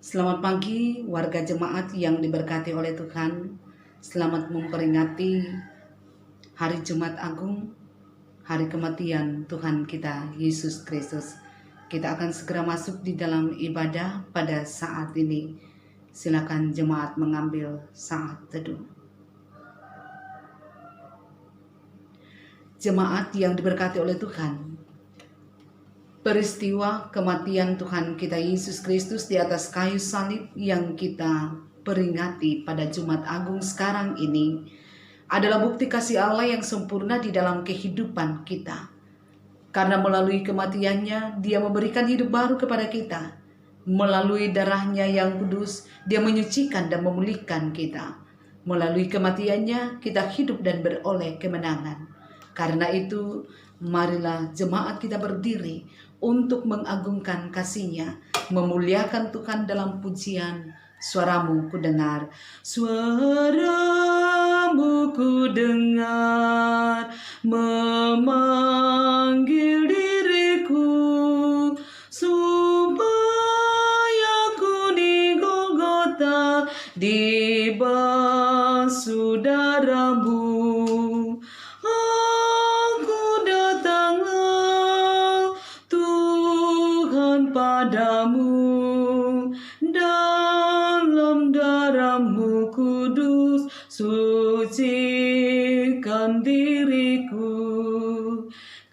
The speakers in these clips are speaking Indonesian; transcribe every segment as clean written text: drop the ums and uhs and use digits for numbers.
Selamat pagi warga jemaat yang diberkati oleh Tuhan. Selamat memperingati Hari Jumat Agung, hari kematian Tuhan kita Yesus Kristus. Kita akan segera masuk di dalam ibadah pada saat ini. Silakan jemaat mengambil saat teduh. Jemaat yang diberkati oleh Tuhan, peristiwa kematian Tuhan kita Yesus Kristus di atas kayu salib yang kita peringati pada Jumat Agung sekarang ini adalah bukti kasih Allah yang sempurna di dalam kehidupan kita. Karena melalui kematiannya, Dia memberikan hidup baru kepada kita. Melalui darahnya yang kudus, Dia menyucikan dan memulihkan kita. Melalui kematiannya, kita hidup dan beroleh kemenangan. Karena itu, marilah jemaat kita berdiri untuk mengagungkan kasih-Nya, memuliakan Tuhan dalam pujian. Suaramu ku dengar, suaramu ku dengar, memanggil diriku, supaya ku di Golgota dibasuh darah-Mu. Aku datanglah Tuhan padamu, dalam darah-Mu kudus sucikan diriku.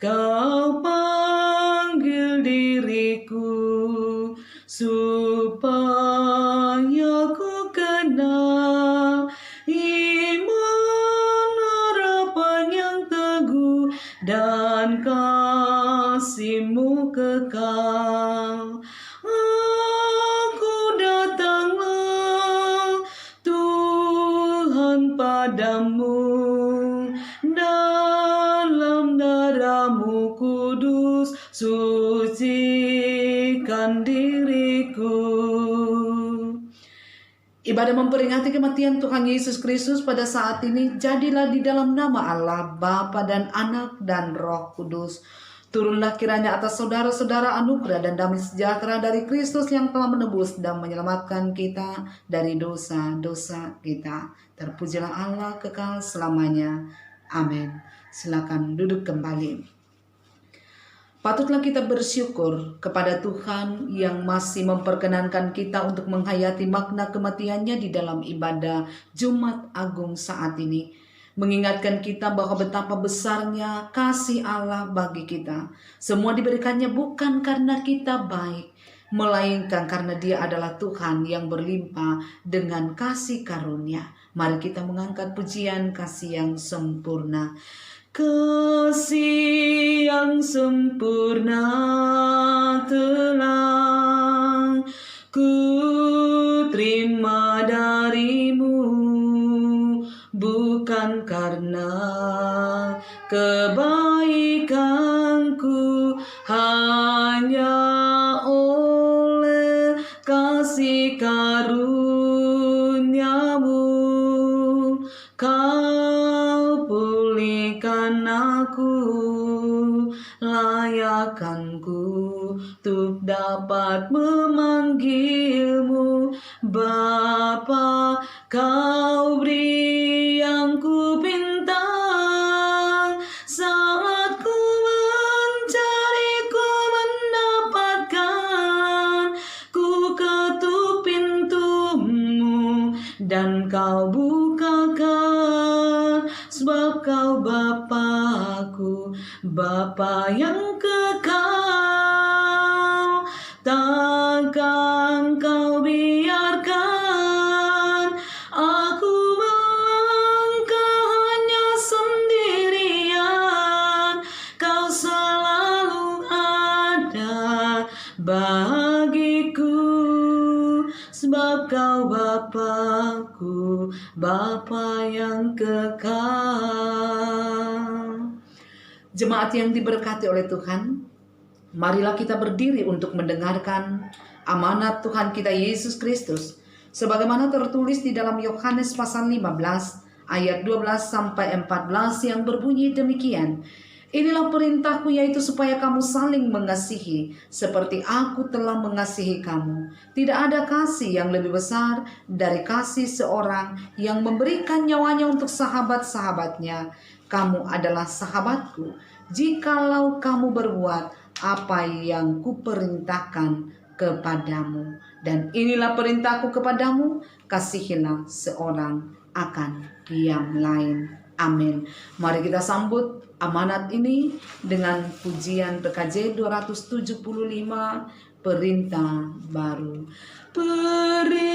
Kau panggil diriku supaya ku kenal iman harapan yang teguh dan kasih-Mu kekal. Aku datanglah Tuhan padamu, dalam darah-Mu kudus sucikan diriku. Ibadah memperingati kematian Tuhan Yesus Kristus pada saat ini jadilah di dalam nama Allah, Bapa dan Anak dan Roh Kudus. Turunlah kiranya atas saudara-saudara anugerah dan damai sejahtera dari Kristus yang telah menebus dan menyelamatkan kita dari dosa-dosa kita. Terpujilah Allah kekal selamanya. Amin. Silakan duduk kembali. Patutlah kita bersyukur kepada Tuhan yang masih memperkenankan kita untuk menghayati makna kematiannya di dalam ibadah Jumat Agung saat ini. Mengingatkan kita bahwa betapa besarnya kasih Allah bagi kita. Semua diberikannya bukan karena kita baik, melainkan karena Dia adalah Tuhan yang berlimpah dengan kasih karunia. Mari kita mengangkat pujian kasih yang sempurna. Kasih yang sempurna telah ku terima dari-Mu, bukan karena kebaikanku, hanya oleh kasih karunia-Mu Kau pulihkan aku, layakkanku untuk dapat memanggil-Mu Bapa. Kau beri yang ku pinta, saat ku mencari ku mendapatkan. Ku ketuk pintu-Mu dan Kau bukakan, sebab Kau Bapa-Ku, Bapa yang kekal. Takkan Kau biarkan aku melangkah hanya sendirian. Kau selalu ada bagiku, sebab Kau Bapa-Ku, Bapa yang kekal. Jemaat yang diberkati oleh Tuhan, marilah kita berdiri untuk mendengarkan amanat Tuhan kita Yesus Kristus sebagaimana tertulis di dalam Yohanes pasal 15 ayat 12 sampai 14 yang berbunyi demikian. Inilah perintahku, yaitu supaya kamu saling mengasihi seperti aku telah mengasihi kamu. Tidak ada kasih yang lebih besar dari kasih seorang yang memberikan nyawanya untuk sahabat-sahabatnya. Kamu adalah sahabatku jikalau kamu berbuat apa yang kuperintahkan kepadamu. Dan inilah perintahku kepadamu, kasihilah seorang akan yang lain. Amin. Mari kita sambut amanat ini dengan pujian PKJ 275, perintah baru. Perintah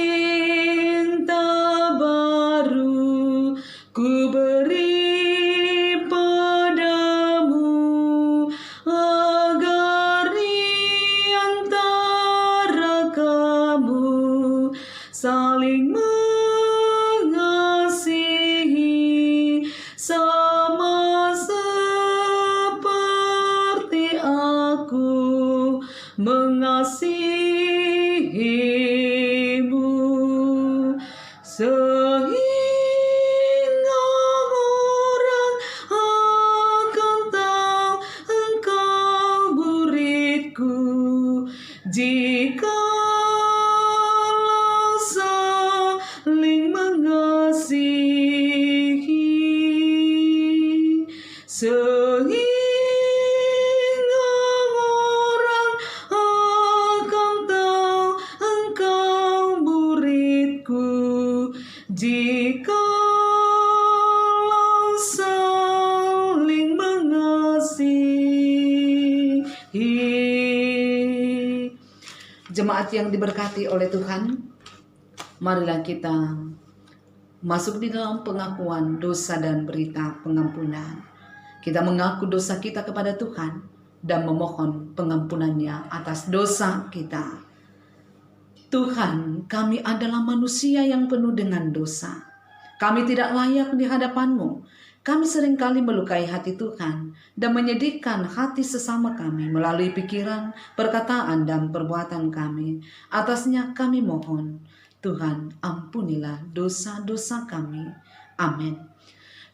baru ku beri padamu, agar di antara kamu saling mengasihi, sama seperti aku mengasihimu, sehingga orang akan tahu engkau muridku, jikalau saling mengasihi, sehingga orang akan tahu engkau muridku, jikalau saling mengasihi. Jemaat yang diberkati oleh Tuhan, marilah kita masuk di dalam pengakuan dosa dan berita pengampunan. Kita mengaku dosa kita kepada Tuhan dan memohon pengampunannya atas dosa kita. Tuhan, kami adalah manusia yang penuh dengan dosa. Kami tidak layak di hadapan-Mu. Kami seringkali melukai hati Tuhan dan menyedihkan hati sesama kami melalui pikiran, perkataan, dan perbuatan kami. Atasnya kami mohon, Tuhan, ampunilah dosa-dosa kami. Amin.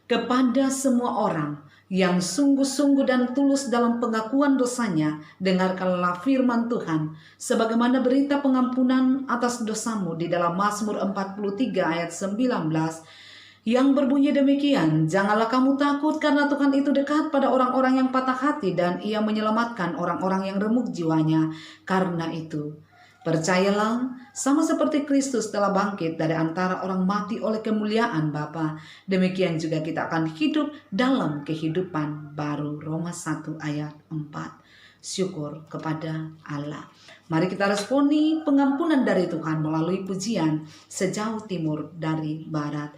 Kepada semua orang yang sungguh-sungguh dan tulus dalam pengakuan dosanya, dengarkanlah firman Tuhan, sebagaimana berita pengampunan atas dosamu di dalam Mazmur 43 ayat 19, yang berbunyi demikian, janganlah kamu takut karena Tuhan itu dekat pada orang-orang yang patah hati dan Ia menyelamatkan orang-orang yang remuk jiwanya. Karena itu, percayalah, sama seperti Kristus telah bangkit dari antara orang mati oleh kemuliaan Bapa, demikian juga kita akan hidup dalam kehidupan baru. Roma 1 ayat 4. Syukur kepada Allah. Mari kita responi pengampunan dari Tuhan melalui pujian sejauh timur dari barat.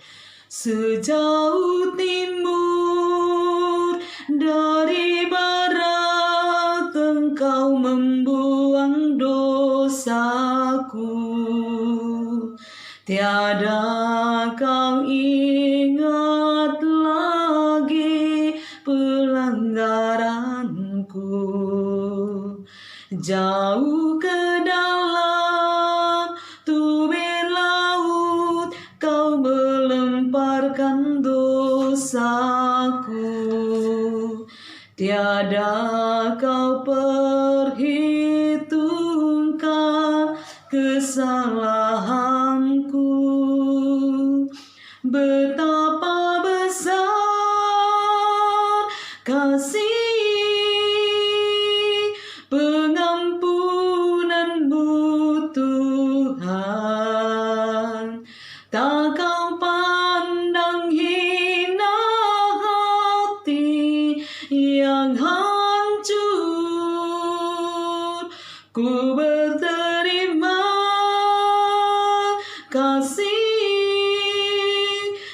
Sejauh timur dari barat, Engkau membuang dosaku. Tiada Kau ingat lagi pelanggaranku. Jauh ke dalam tubir laut, Kau melemparkan dosaku. Tiada Kau perhitungkan kesalahanku. Betapa besar kasih pengampunanmu, Tuhan. Tak Kau pandang hina hati yang hancur. Ku berterima kasih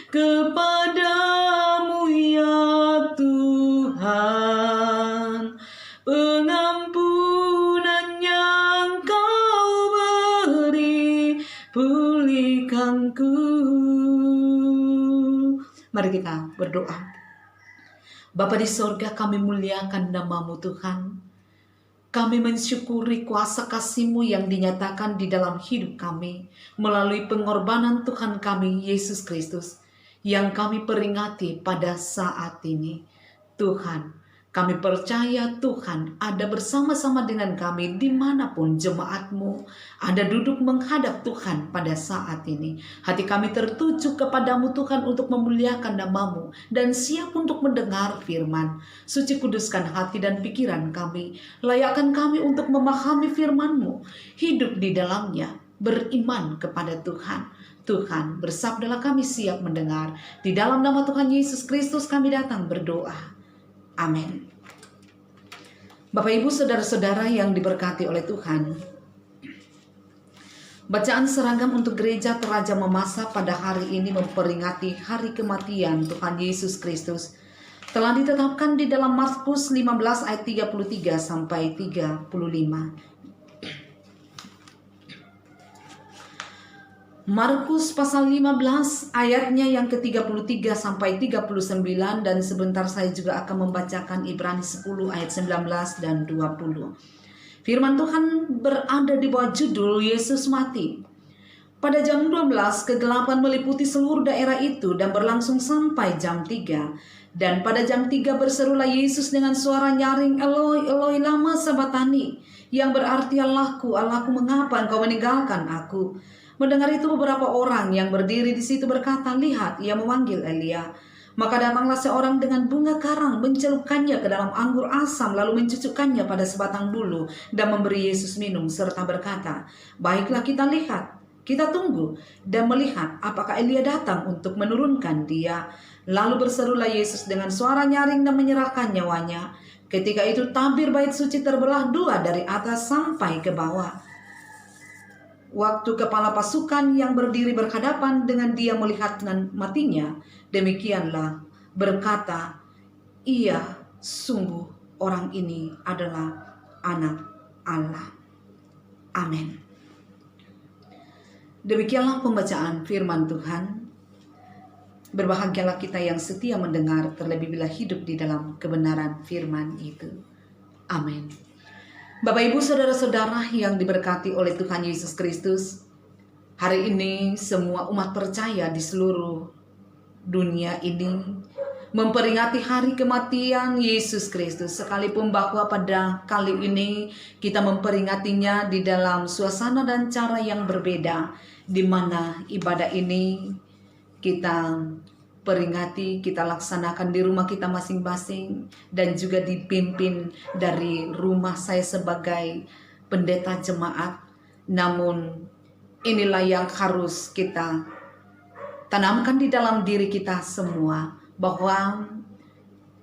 kepadamu ya Tuhan. Pengampunan yang Kau beri, pulihkanku. Mari kita berdoa. Bapa di sorga, kami muliakan nama-Mu Tuhan. Kami mensyukuri kuasa kasih-Mu yang dinyatakan di dalam hidup kami melalui pengorbanan Tuhan kami Yesus Kristus yang kami peringati pada saat ini. Tuhan, Kami percaya Tuhan ada bersama-sama dengan kami dimanapun jemaat-Mu ada duduk menghadap Tuhan pada saat ini. Hati kami tertuju kepadamu Tuhan untuk memuliakan nama-Mu dan siap untuk mendengar firman. Suci kuduskan hati dan pikiran kami. Layakkan kami untuk memahami firman-Mu. Hidup di dalamnya. Beriman kepada Tuhan. Tuhan, bersabdalah, kami siap mendengar. Di dalam nama Tuhan Yesus Kristus kami datang berdoa. Amin. Bapak Ibu saudara-saudara yang diberkati oleh Tuhan. Bacaan seragam untuk gereja Teraja Mamasa pada hari ini memperingati hari kematian Tuhan Yesus Kristus. Telah ditetapkan di dalam Markus 15 ayat 33 sampai 35. Markus pasal 15 ayatnya yang ke-33 sampai 39, dan sebentar saya juga akan membacakan Ibrani 10 ayat 19 dan 20. Firman Tuhan berada di bawah judul Yesus mati. Pada jam 12 kegelapan meliputi seluruh daerah itu dan berlangsung sampai jam 3. Dan pada jam 3 berserulah Yesus dengan suara nyaring, Eloi, Eloi lama sabatani, yang berarti Allahku, Allahku mengapa engkau meninggalkan aku? Mendengar itu beberapa orang yang berdiri di situ berkata, lihat, ia memanggil Elia. Maka datanglah seorang dengan bunga karang, mencelupkannya ke dalam anggur asam, lalu mencucukkannya pada sebatang bulu dan memberi Yesus minum, serta berkata, baiklah kita lihat, kita tunggu dan melihat apakah Elia datang untuk menurunkan dia. Lalu berserulah Yesus dengan suara nyaring dan menyerahkan nyawanya. Ketika itu tabir bait suci terbelah dua dari atas sampai ke bawah. Waktu kepala pasukan yang berdiri berhadapan dengan dia melihat matinya, demikianlah berkata, iya, sungguh orang ini adalah anak Allah. Amin. Demikianlah pembacaan firman Tuhan. Berbahagialah kita yang setia mendengar, terlebih bila hidup di dalam kebenaran firman itu. Amin. Bapak Ibu saudara-saudara yang diberkati oleh Tuhan Yesus Kristus, hari ini semua umat percaya di seluruh dunia ini memperingati hari kematian Yesus Kristus, sekalipun bahwa pada kali ini kita memperingatinya di dalam suasana dan cara yang berbeda, di mana ibadah ini kita peringati, kita laksanakan di rumah kita masing-masing, dan juga dipimpin dari rumah saya sebagai pendeta jemaat. Namun inilah yang harus kita tanamkan di dalam diri kita semua, bahwa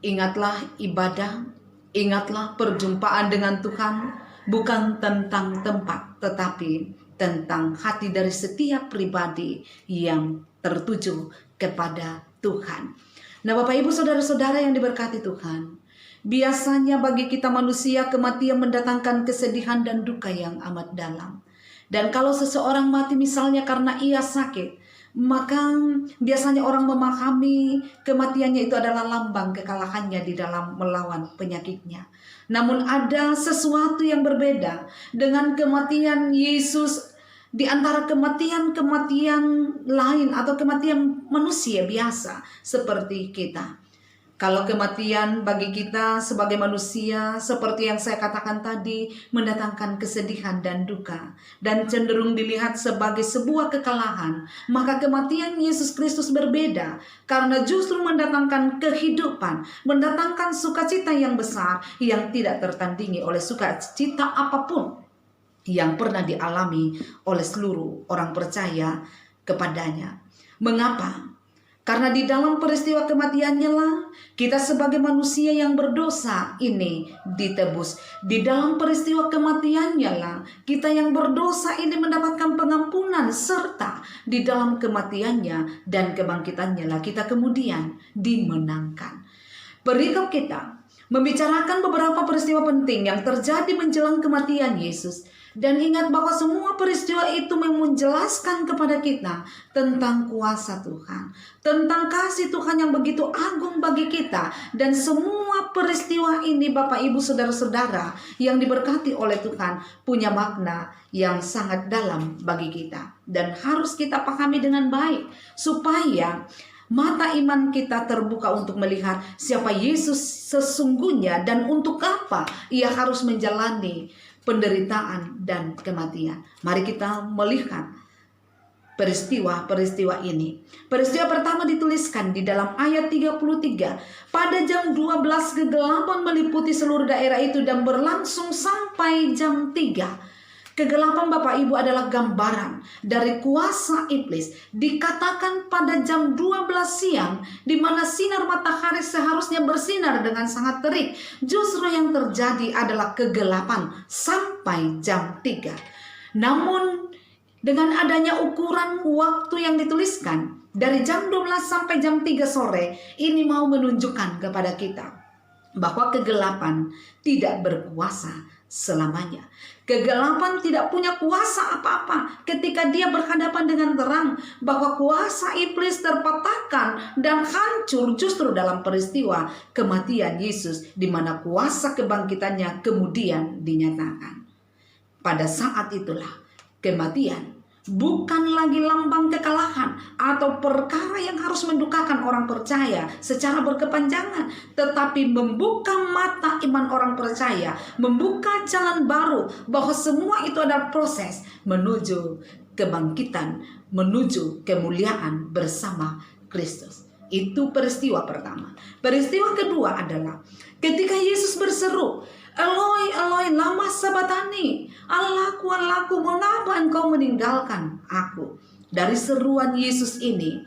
ingatlah ibadah, ingatlah perjumpaan dengan Tuhan bukan tentang tempat, tetapi tentang hati dari setiap pribadi yang tertuju kepada Tuhan. Nah, Bapak Ibu saudara-saudara yang diberkati Tuhan, biasanya bagi kita manusia kematian mendatangkan kesedihan dan duka yang amat dalam. Dan kalau seseorang mati misalnya karena ia sakit, maka biasanya orang memahami kematiannya itu adalah lambang kekalahannya di dalam melawan penyakitnya. Namun ada sesuatu yang berbeda dengan kematian Yesus. Di antara kematian-kematian lain atau kematian manusia biasa seperti kita. Kalau kematian bagi kita sebagai manusia, seperti yang saya katakan tadi, mendatangkan kesedihan dan duka, dan cenderung dilihat sebagai sebuah kekalahan, maka kematian Yesus Kristus berbeda, karena justru mendatangkan kehidupan, mendatangkan sukacita yang besar, yang tidak tertandingi oleh sukacita apapun yang pernah dialami oleh seluruh orang percaya kepadanya. Mengapa? Karena di dalam peristiwa kematiannya lah kita sebagai manusia yang berdosa ini ditebus. Di dalam peristiwa kematiannya lah kita yang berdosa ini mendapatkan pengampunan, serta di dalam kematiannya dan kebangkitannya lah kita kemudian dimenangkan. Perikop kita membicarakan beberapa peristiwa penting yang terjadi menjelang kematian Yesus. Dan ingat bahwa semua peristiwa itu menjelaskan kepada kita tentang kuasa Tuhan, tentang kasih Tuhan yang begitu agung bagi kita. Dan semua peristiwa ini, Bapak Ibu saudara-saudara yang diberkati oleh Tuhan, punya makna yang sangat dalam bagi kita. Dan harus kita pahami dengan baik supaya Mata iman kita terbuka untuk melihat siapa Yesus sesungguhnya dan untuk apa ia harus menjalani penderitaan dan kematian. Mari kita melihat peristiwa-peristiwa ini. Peristiwa pertama dituliskan di dalam ayat 33. Pada jam 12 kegelapan meliputi seluruh daerah itu dan berlangsung sampai jam 3. Kegelapan Bapak Ibu adalah gambaran dari kuasa iblis. Dikatakan pada jam 12 siang, di mana sinar matahari seharusnya bersinar dengan sangat terik. Justru yang terjadi adalah kegelapan sampai jam 3. Namun dengan adanya ukuran waktu yang dituliskan dari jam 12 sampai jam 3 sore, ini mau menunjukkan kepada kita bahwa kegelapan tidak berkuasa selamanya. Kegelapan tidak punya kuasa apa-apa ketika dia berhadapan dengan terang, bahwa kuasa iblis terpatahkan dan hancur justru dalam peristiwa kematian Yesus, di mana kuasa kebangkitannya kemudian dinyatakan. Pada saat itulah kematian bukan lagi lambang kekalahan atau perkara yang harus mendukakan orang percaya secara berkepanjangan, tetapi membuka mata iman orang percaya, membuka jalan baru bahwa semua itu adalah proses menuju kebangkitan, menuju kemuliaan bersama Kristus. Itu peristiwa pertama. Peristiwa kedua adalah ketika Yesus berseru, Eloi, Eloi, lama sabatani, Allahku, Allahku, mengapa engkau meninggalkan aku? Dari seruan Yesus ini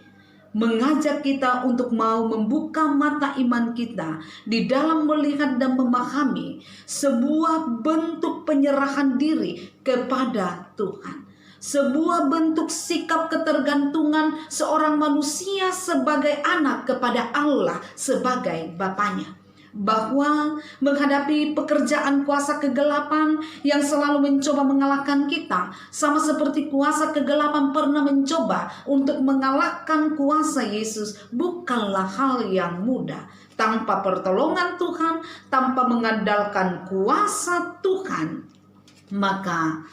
mengajak kita untuk mau membuka mata iman kita di dalam melihat dan memahami sebuah bentuk penyerahan diri kepada Tuhan. Sebuah bentuk sikap ketergantungan seorang manusia sebagai anak kepada Allah sebagai Bapaknya. Bahwa menghadapi pekerjaan kuasa kegelapan yang selalu mencoba mengalahkan kita, sama seperti kuasa kegelapan pernah mencoba untuk mengalahkan kuasa Yesus, bukanlah hal yang mudah. Tanpa pertolongan Tuhan, tanpa mengandalkan kuasa Tuhan, maka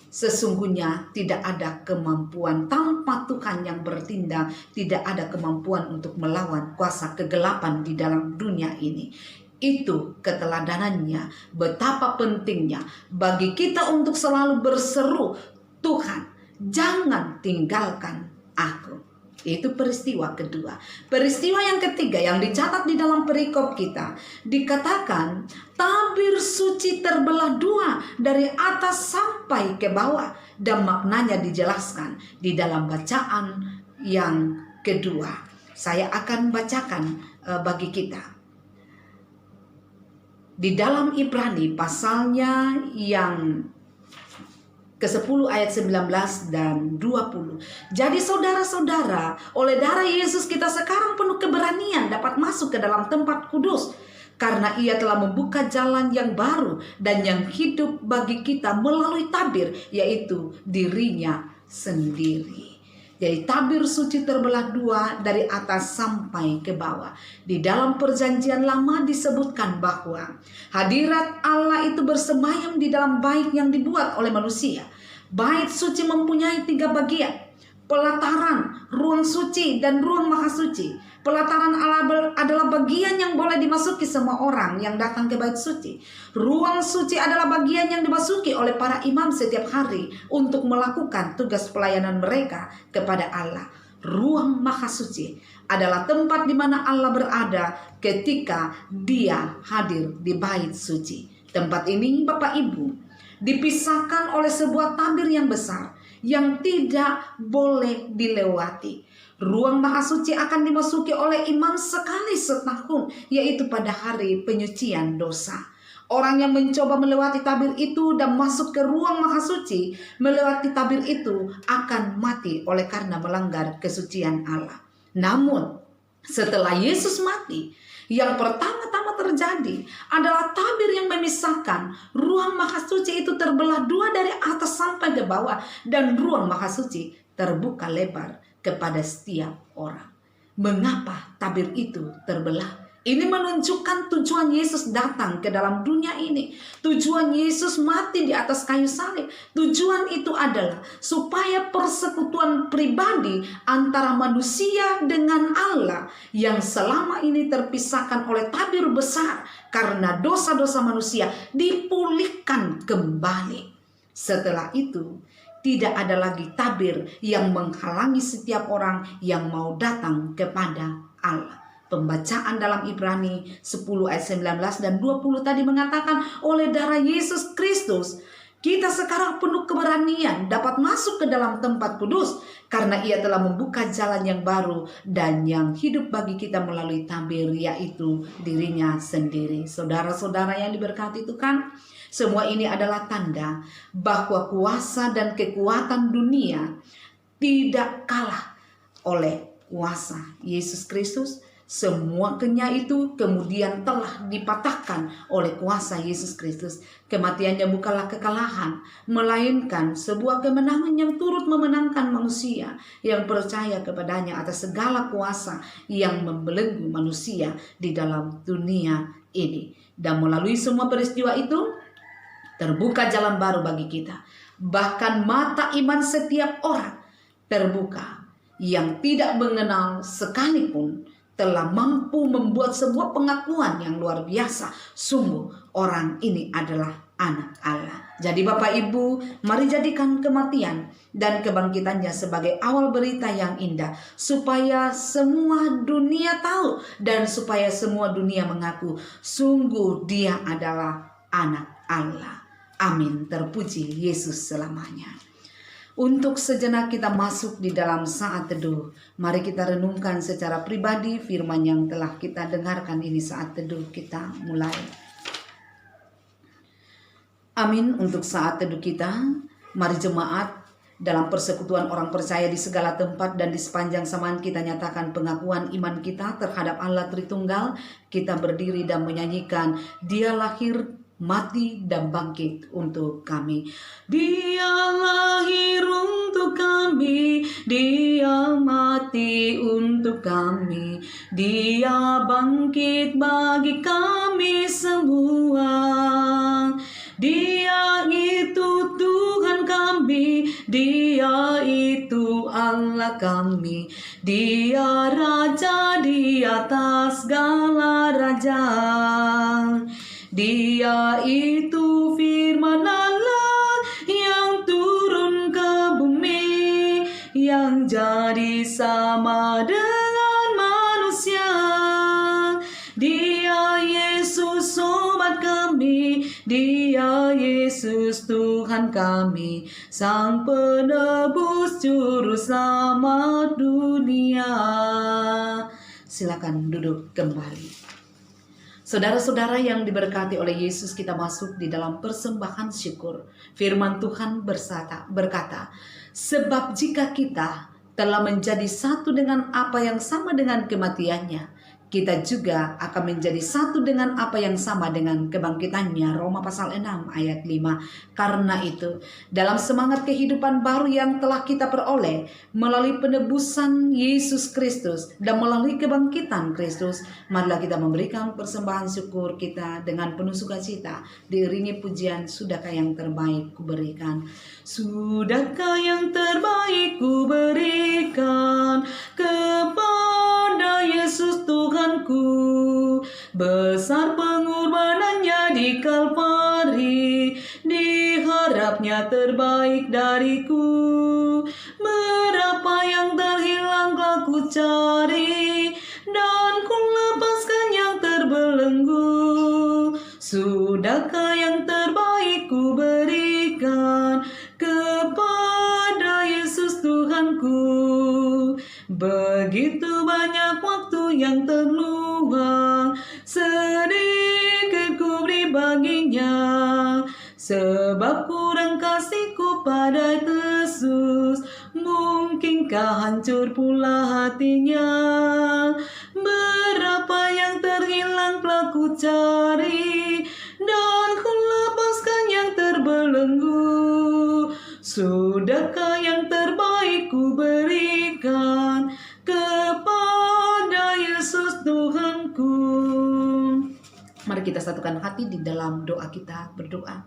sesungguhnya tidak ada kemampuan. Tanpa Tuhan yang bertindak, tidak ada kemampuan untuk melawan kuasa kegelapan di dalam dunia ini. Itu keteladanannya, betapa pentingnya bagi kita untuk selalu berseru, Tuhan, jangan tinggalkan aku. Itu peristiwa kedua. Peristiwa yang ketiga yang dicatat di dalam perikop kita, dikatakan tabir suci terbelah dua dari atas sampai ke bawah, dan maknanya dijelaskan di dalam bacaan yang kedua. Saya akan bacakan bagi kita. Di dalam Ibrani pasalnya yang ke-10 ayat 19 dan 20. Jadi saudara-saudara, oleh darah Yesus kita sekarang penuh keberanian dapat masuk ke dalam tempat kudus, karena ia telah membuka jalan yang baru dan yang hidup bagi kita melalui tabir, yaitu dirinya sendiri. Jadi tabir suci terbelah dua dari atas sampai ke bawah. Di dalam perjanjian lama disebutkan bahwa hadirat Allah itu bersemayam di dalam bait yang dibuat oleh manusia. Bait suci mempunyai 3 bagian: pelataran, ruang suci, dan ruang maha suci. Pelataran Allah adalah bagian yang boleh dimasuki semua orang yang datang ke bait suci. Ruang suci adalah bagian yang dimasuki oleh para imam setiap hari untuk melakukan tugas pelayanan mereka kepada Allah. Ruang maha suci adalah tempat di mana Allah berada ketika Dia hadir di bait suci. Tempat ini, Bapak Ibu, dipisahkan oleh sebuah tabir yang besar yang tidak boleh dilewati. Ruang maha suci akan dimasuki oleh imam sekali setahun, yaitu pada hari penyucian dosa. Orang yang mencoba melewati tabir itu dan masuk ke ruang maha suci, melewati tabir itu akan mati oleh karena melanggar kesucian Allah. Namun setelah Yesus mati, yang pertama-tama terjadi adalah tabir yang memisahkan. Ruang maha suci itu terbelah dua dari atas sampai ke bawah, dan ruang maha suci terbuka lebar kepada setiap orang. Mengapa tabir itu terbelah? Ini menunjukkan tujuan Yesus datang ke dalam dunia ini. Tujuan Yesus mati di atas kayu salib. Tujuan itu adalah supaya persekutuan pribadi antara manusia dengan Allah yang selama ini terpisahkan oleh tabir besar karena dosa-dosa manusia dipulihkan kembali. Setelah itu, tidak ada lagi tabir yang menghalangi setiap orang yang mau datang kepada Allah. Pembacaan dalam Ibrani 10 ayat 19 dan 20 tadi mengatakan, oleh darah Yesus Kristus kita sekarang penuh keberanian dapat masuk ke dalam tempat kudus karena Ia telah membuka jalan yang baru dan yang hidup bagi kita melalui tabir, yaitu dirinya sendiri. Saudara-saudara yang diberkati Tuhan, semua ini adalah tanda bahwa kuasa dan kekuatan dunia tidak kalah oleh kuasa Yesus Kristus. Semua kenyah itu kemudian telah dipatahkan oleh kuasa Yesus Kristus. Kematiannya bukanlah kekalahan, melainkan sebuah kemenangan yang turut memenangkan manusia yang percaya kepadanya atas segala kuasa yang membelenggu manusia di dalam dunia ini. Dan melalui semua peristiwa itu, terbuka jalan baru bagi kita. Bahkan mata iman setiap orang terbuka, yang tidak mengenal sekalipun telah mampu membuat sebuah pengakuan yang luar biasa. Sungguh orang ini adalah anak Allah. Jadi Bapak Ibu, mari jadikan kematian dan kebangkitannya sebagai awal berita yang indah, supaya semua dunia tahu dan supaya semua dunia mengaku sungguh Dia adalah anak Allah. Amin. Terpuji Yesus selamanya. Untuk sejenak kita masuk di dalam saat teduh. Mari kita renungkan secara pribadi firman yang telah kita dengarkan ini saat teduh kita mulai. Amin. Untuk saat teduh kita, mari jemaat dalam persekutuan orang percaya di segala tempat dan di sepanjang zaman kita nyatakan pengakuan iman kita terhadap Allah Tritunggal. Kita berdiri dan menyanyikan, Dia lahir, mati dan bangkit untuk kami. Dia lahir untuk kami, Dia mati untuk kami, Dia bangkit bagi kami semua. Dia itu Tuhan kami, Dia itu Allah kami, Dia Raja di atas segala raja. Dia itu firman Allah yang turun ke bumi, yang jadi sama dengan manusia. Dia Yesus sobat kami, Dia Yesus Tuhan kami, Sang penebus juru selamat dunia. Silakan duduk kembali. Saudara-saudara yang diberkati oleh Yesus, kita masuk di dalam persembahan syukur. Firman Tuhan berkata, sebab jika kita telah menjadi satu dengan apa yang sama dengan kematiannya, kita juga akan menjadi satu dengan apa yang sama dengan kebangkitannya. Roma pasal 6 ayat 5. Karena itu, dalam semangat kehidupan baru yang telah kita peroleh melalui penebusan Yesus Kristus dan melalui kebangkitan Kristus, marilah kita memberikan persembahan syukur kita dengan penuh sukacita, diiringi pujian, sudahkah yang terbaik kuberikan. Sudahkah yang terbaik kuberikan kepada Yesus Tuhanku, besar pengorbanannya di Kalvari, diharapnya terbaik dariku. Berapa yang terhilang telah ku cari, dan ku lepaskan yang terbelenggu. Sudahkah yang terbaik ku berikan kepada Yesus Tuhanku. Begitu banyak waktu yang terluang, sedikit ku beri baginya, sebab kurang kasihku pada Yesus, mungkinkah hancur pula hatinya. Berapa yang terhilang telah ku cari, dan ku lepaskan yang terbelenggu. Sudahkah yang terbaik ku berikan kepada Yesus Tuhanku. satukan hati di dalam doa kita berdoa.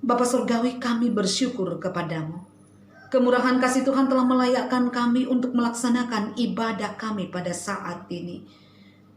Bapa Surgawi, kami bersyukur kepadamu. Kemurahan kasih Tuhan telah melayakkan kami untuk melaksanakan ibadah kami pada saat ini.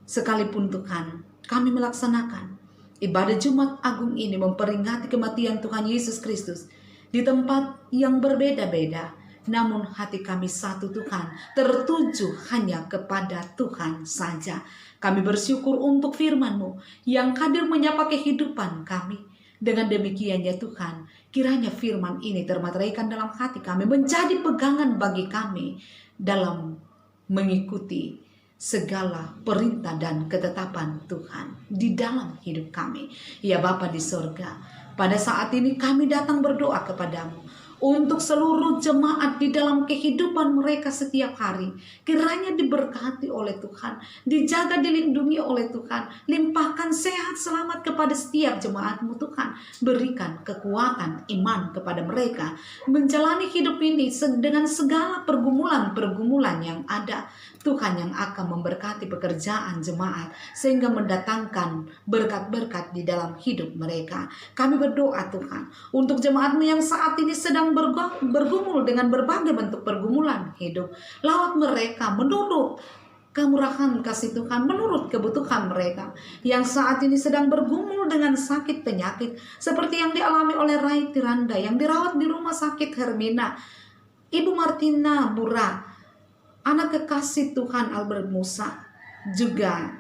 Sekalipun Tuhan, kami melaksanakan ibadah Jumat Agung ini memperingati kematian Tuhan Yesus Kristus di tempat yang berbeda-beda. Namun hati kami satu Tuhan, tertuju hanya kepada Tuhan saja. Kami bersyukur untuk firman-Mu yang hadir menyapa kehidupan kami. Dengan demikian ya Tuhan, kiranya firman ini termateraikan dalam hati kami, menjadi pegangan bagi kami dalam mengikuti segala perintah dan ketetapan Tuhan di dalam hidup kami. Ya Bapa di sorga, pada saat ini kami datang berdoa kepadamu untuk seluruh jemaat di dalam kehidupan mereka setiap hari. Kiranya diberkati oleh Tuhan, dijaga, dilindungi oleh Tuhan. Limpahkan sehat selamat kepada setiap jemaat-Mu Tuhan. Berikan kekuatan iman kepada mereka menjalani hidup ini dengan segala pergumulan-pergumulan yang ada. Tuhan yang akan memberkati pekerjaan jemaat sehingga mendatangkan berkat-berkat di dalam hidup mereka. Kami berdoa Tuhan untuk jemaat-Mu yang saat ini sedang bergumul dengan berbagai bentuk pergumulan hidup. Lawat mereka menurut kemurahan kasih Tuhan, menurut kebutuhan mereka yang saat ini sedang bergumul dengan sakit penyakit seperti yang dialami oleh Rai Tiranda yang dirawat di rumah sakit Hermina, Ibu Martina Bura, anak kekasih Tuhan Albert Musa, juga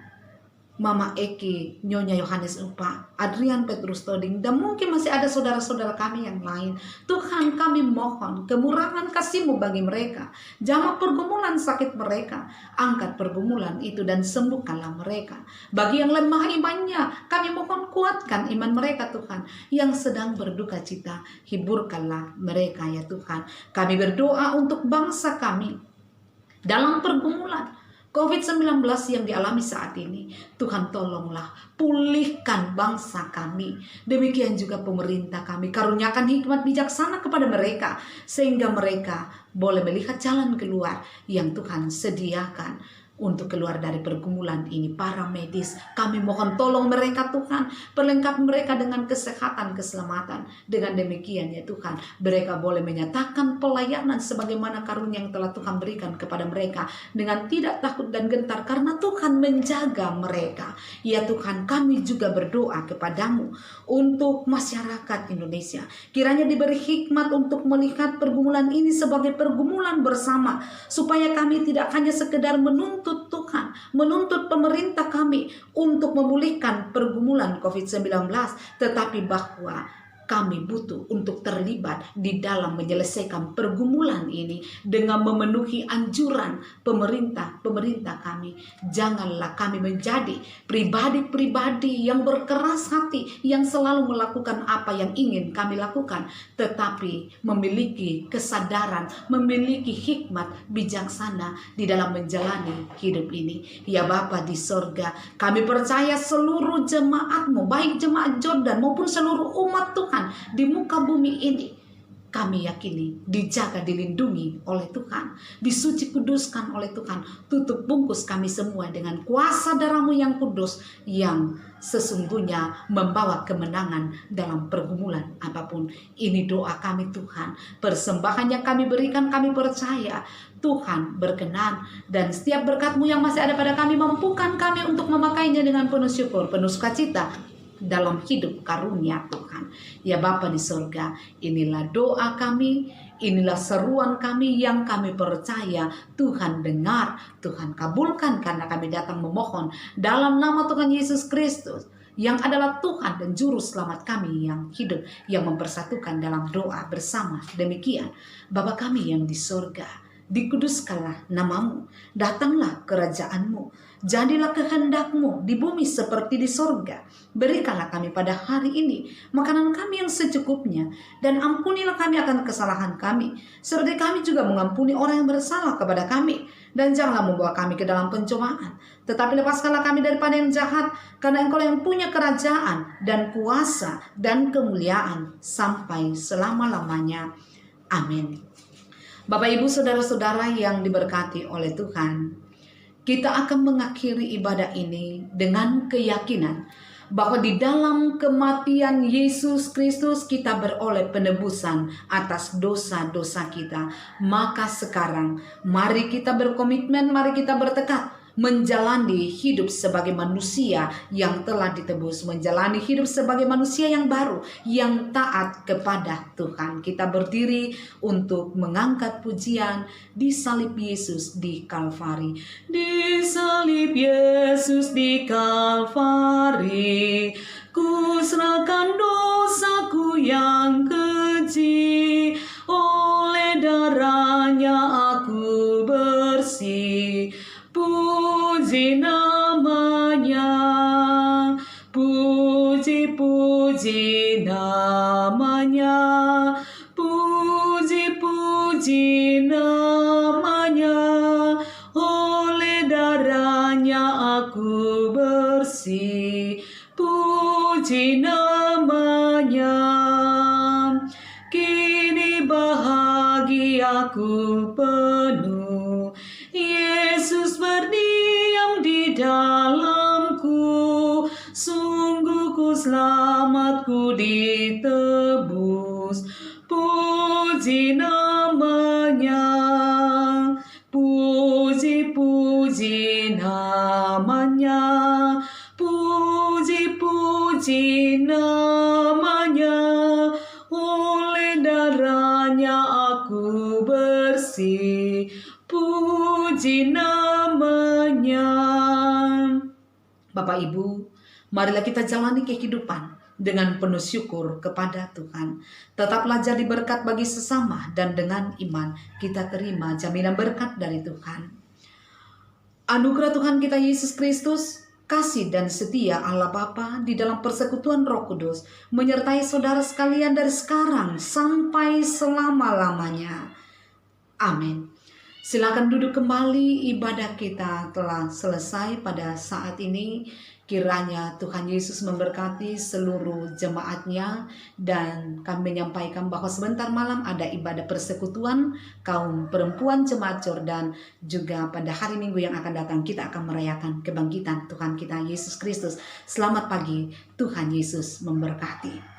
Mama Eki, Nyonya Yohanes Upa, Adrian Petrus Toding, dan mungkin masih ada saudara-saudara kami yang lain. Tuhan, kami mohon kemurahan kasih-Mu bagi mereka. Jamah pergumulan sakit mereka, angkat pergumulan itu dan sembuhkanlah mereka. Bagi yang lemah imannya, kami mohon kuatkan iman mereka Tuhan. Yang sedang berduka cita, hiburkanlah mereka ya Tuhan. Kami berdoa untuk bangsa kami dalam pergumulan COVID-19 yang dialami saat ini. Tuhan tolonglah, pulihkan bangsa kami. Demikian juga pemerintah kami. Karuniakan hikmat bijaksana kepada mereka, sehingga mereka boleh melihat jalan keluar yang Tuhan sediakan untuk keluar dari pergumulan ini. Para medis, kami mohon tolong mereka Tuhan, perlengkapi mereka dengan kesehatan, keselamatan. Dengan demikian ya Tuhan, mereka boleh menyatakan pelayanan sebagaimana karunia yang telah Tuhan berikan kepada mereka dengan tidak takut dan gentar, karena Tuhan menjaga mereka. Ya Tuhan, kami juga berdoa kepadamu untuk masyarakat Indonesia. Kiranya diberi hikmat untuk melihat pergumulan ini sebagai pergumulan bersama, supaya kami tidak hanya sekedar menuntut Tuhan, menuntut pemerintah kami untuk memulihkan pergumulan COVID-19, tetapi bahwa kami butuh untuk terlibat di dalam menyelesaikan pergumulan ini dengan memenuhi anjuran pemerintah kami. Janganlah kami menjadi pribadi-pribadi yang berkeras hati, yang selalu melakukan apa yang ingin kami lakukan, tetapi memiliki kesadaran, memiliki hikmat bijaksana di dalam menjalani hidup ini. Ya Bapa di sorga, kami percaya seluruh jemaat-Mu, baik jemaat Jordan maupun seluruh umat Tuhan di muka bumi ini, kami yakini dijaga, dilindungi oleh Tuhan, disuci kuduskan oleh Tuhan. Tutup bungkus kami semua dengan kuasa darah-Mu yang kudus, yang sesungguhnya membawa kemenangan dalam pergumulan apapun. Ini doa kami Tuhan, persembahan yang kami berikan, kami percaya Tuhan berkenan, dan setiap berkat-Mu yang masih ada pada kami, mampukan kami untuk memakainya dengan penuh syukur, penuh sukacita dalam hidup karunia Tuhan. Ya Bapa di sorga, inilah doa kami, inilah seruan kami yang kami percaya Tuhan dengar, Tuhan kabulkan, karena kami datang memohon dalam nama Tuhan Yesus Kristus, yang adalah Tuhan dan Juru Selamat kami yang hidup, yang mempersatukan dalam doa bersama. Demikian, Bapa kami yang di sorga, dikuduskanlah nama-Mu, datanglah kerajaan-Mu, jadilah kehendak-Mu di bumi seperti di sorga. Berikanlah kami pada hari ini makanan kami yang secukupnya, dan ampunilah kami akan kesalahan kami, seperti kami juga mengampuni orang yang bersalah kepada kami. Dan janganlah membawa kami ke dalam pencobaan, tetapi lepaskanlah kami daripada yang jahat, karena Engkau yang punya kerajaan dan kuasa dan kemuliaan sampai selama-lamanya. Amin. Bapak Ibu saudara-saudara yang diberkati oleh Tuhan, kita akan mengakhiri ibadah ini dengan keyakinan bahwa di dalam kematian Yesus Kristus kita beroleh penebusan atas dosa-dosa kita. Maka sekarang mari kita berkomitmen, mari kita bertekad menjalani hidup sebagai manusia yang telah ditebus, menjalani hidup sebagai manusia yang baru, yang taat kepada Tuhan. Kita berdiri untuk mengangkat pujian di salib Yesus di Kalvari. Di salib Yesus di Kalvari, ku serahkan dosaku yang keji, oleh darahnya aku bersih. Puji namanya, puji namanya, puji namanya, oleh darahnya aku bersih. Puji namanya, kini bahagiaku penuh, Yesus berdiam di dalamku, sungguh ku selamatku ditebus. Puji namanya, puji namanya, puji namanya, oleh darahnya aku bersih. Puji namanya. Bapak Ibu, marilah kita jalani kehidupan dengan penuh syukur kepada Tuhan. Tetaplah jadi berkat bagi sesama, dan dengan iman kita terima jaminan berkat dari Tuhan. Anugerah Tuhan kita Yesus Kristus, kasih dan setia Allah Bapa di dalam persekutuan Roh Kudus menyertai saudara sekalian dari sekarang sampai selama-lamanya. Amin. Silakan duduk kembali, ibadah kita telah selesai pada saat ini. Kiranya Tuhan Yesus memberkati seluruh jemaatnya, dan kami menyampaikan bahwa sebentar malam ada ibadah persekutuan kaum perempuan Jemaat Jordan. Juga pada hari Minggu yang akan datang kita akan merayakan kebangkitan Tuhan kita Yesus Kristus. Selamat pagi, Tuhan Yesus memberkati.